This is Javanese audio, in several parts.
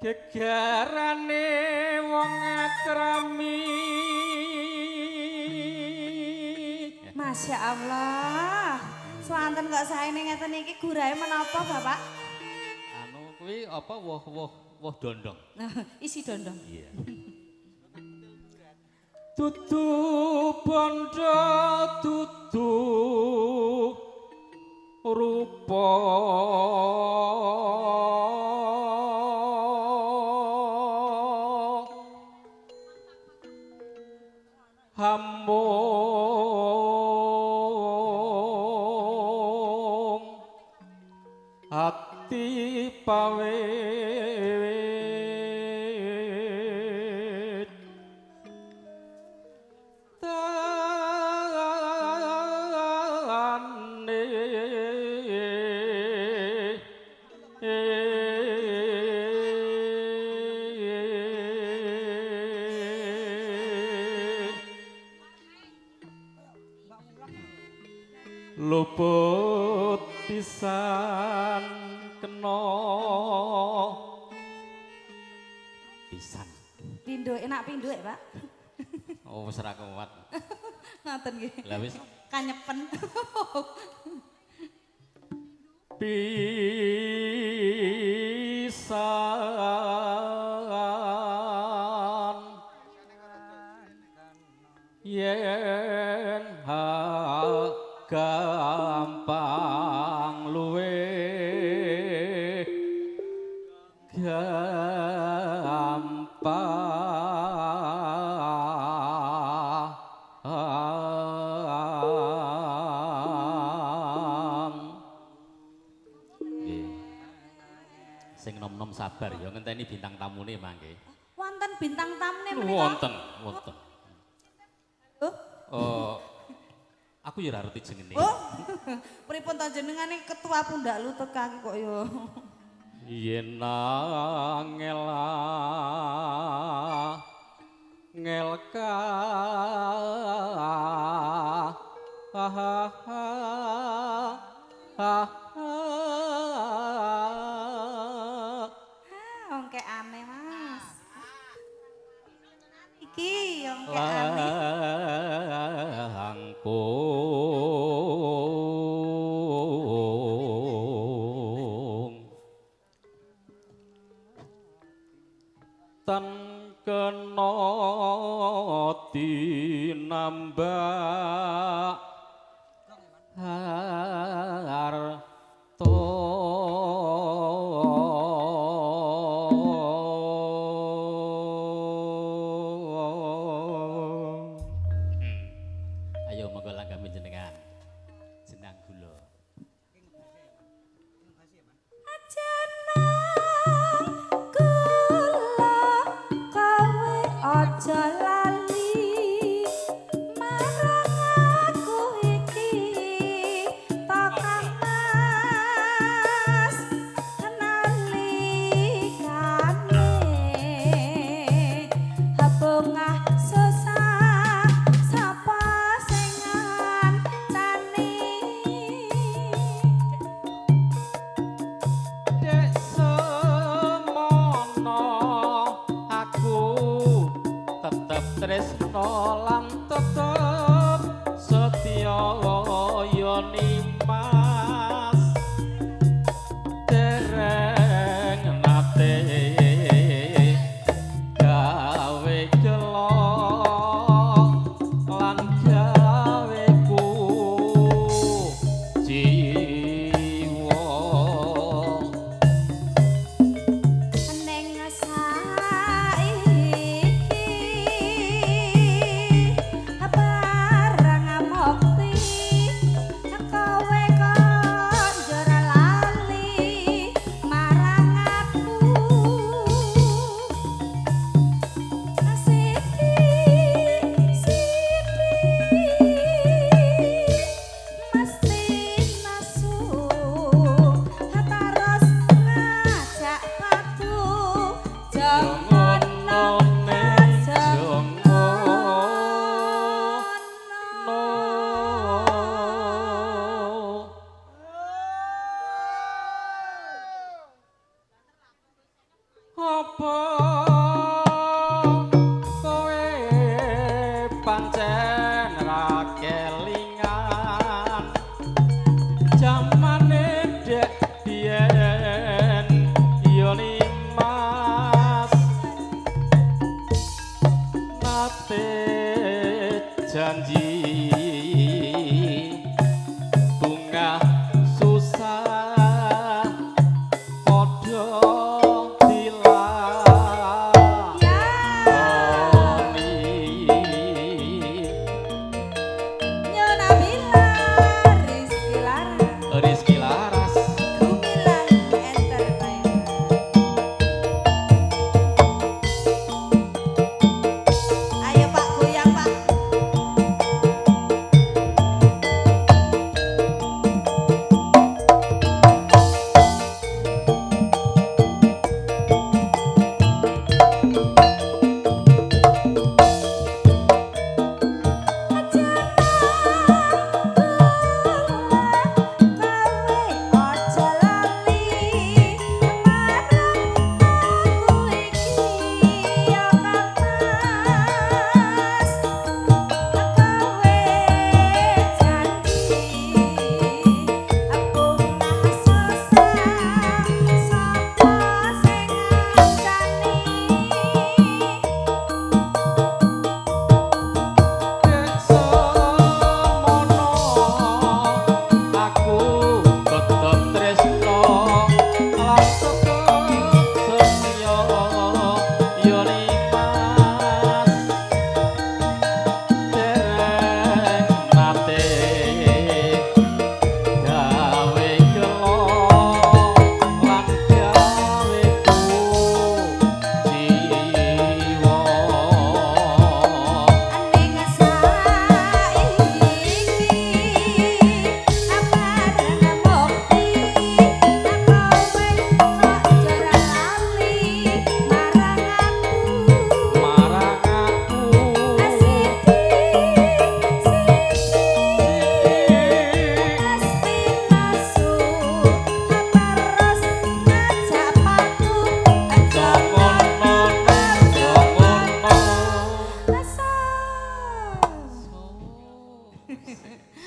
gegarane wong akrami. Masya Allah. Swanten kok saene ngeten iki gurahe menapa, Bapak? Anu kuwi apa woh dondong. Isi dondong. Iya. Tutu bondo tutu rupa hambung ati pawit tane luput pisan kena pisan Pindho enak pindho Pak. oh wis ora kuat Ngoten nggih. lah wis Kanyepen. pisan yen gampang luwe gampang nggih sing nom-nom sabar ya ngenteni bintang tamune mangke Wonten bintang tamune menika. wonten Oh, oh aku ya ora ngerti jenenge oh. Pripun to jenengane ketua pundak lu tekake kok ya. yen ngela ngelka ha ha ha Wong kek aneh, Mas. Iki yang kek aneh. langkung tan kena tinambak harto ayo monggo langgami jenengan jenang gula Ajana kula kowe aja lali marang aku iki tokang mas nalikane habungah susah sapa sing ngancani dek semono aku tetep tresno lan tetep setya nimas dereng nate gawe gelo lan gaweku jiwa Neng saiki barang mukti Apa kowe pancen ra kelingan jamane dek biyen yo Mas nate janji bunga susah padha Rizky Laras Gumilang Entertainment. Ayo Pak goyang Pak.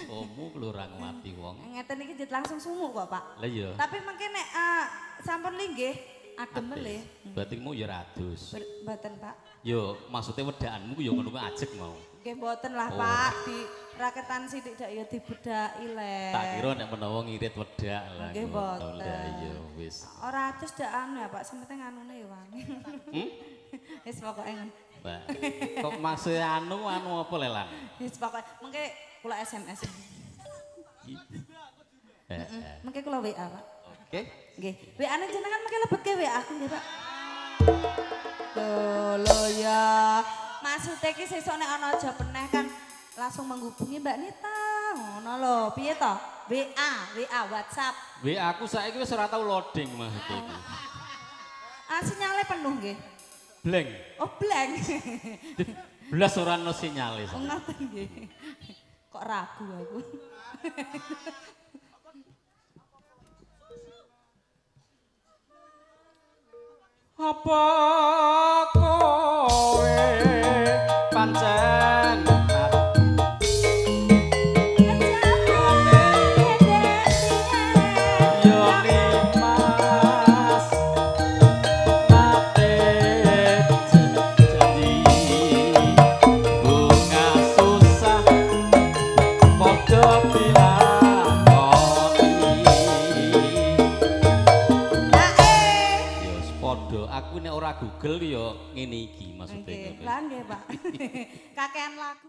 Omu kelurang mati wong. Ngeten iki jet langsung sumuk kok, Pak. Lah iya. Tapi mengke nek sampun linggih adem melih. Batingmu ya radus. Mboten, Pak. Yo maksudnya wedakanmu yo ngono kuwi ajeg mau. Nggih mboten lah, Oh. Pak. Di raketan sithik dak ya dibedaki lek. Tak kira nek menawa ngirit wedak lah. Nggih, ngono. boten. Lah iya wis. Ora adus dak anu ya, Pak. Sementing anune ya wangi. Wis pokoke ngono. Mbak, kok maksud anu apa lelang? Wis pokoke mengke kula SMS. Heeh. Mengke kula WA, Pak. Oke. Nggih. WA-ne jenengan mengke lebetke WA aku nggih, Pak. Lho ya. Maksudnya ki sesuk nek ana aja peneh kan langsung menghubungi Mbak Nita. Ngono lho. Piye to? WA WhatsApp. WA aku saiki wis ora tau loading mah iki. Sinyale penuh nggih. Blank. Oh, blank. Blas ora ono sinyale. Oh, ngoten nggih. Kok ragu aku. Apa kowe pancen yo Mas nate janji bunga susah padha dilakoni yo padha aku nek ora Google yo ngene iki maksudnya. Nggih, lah nggih, Pak. Kakean lagu.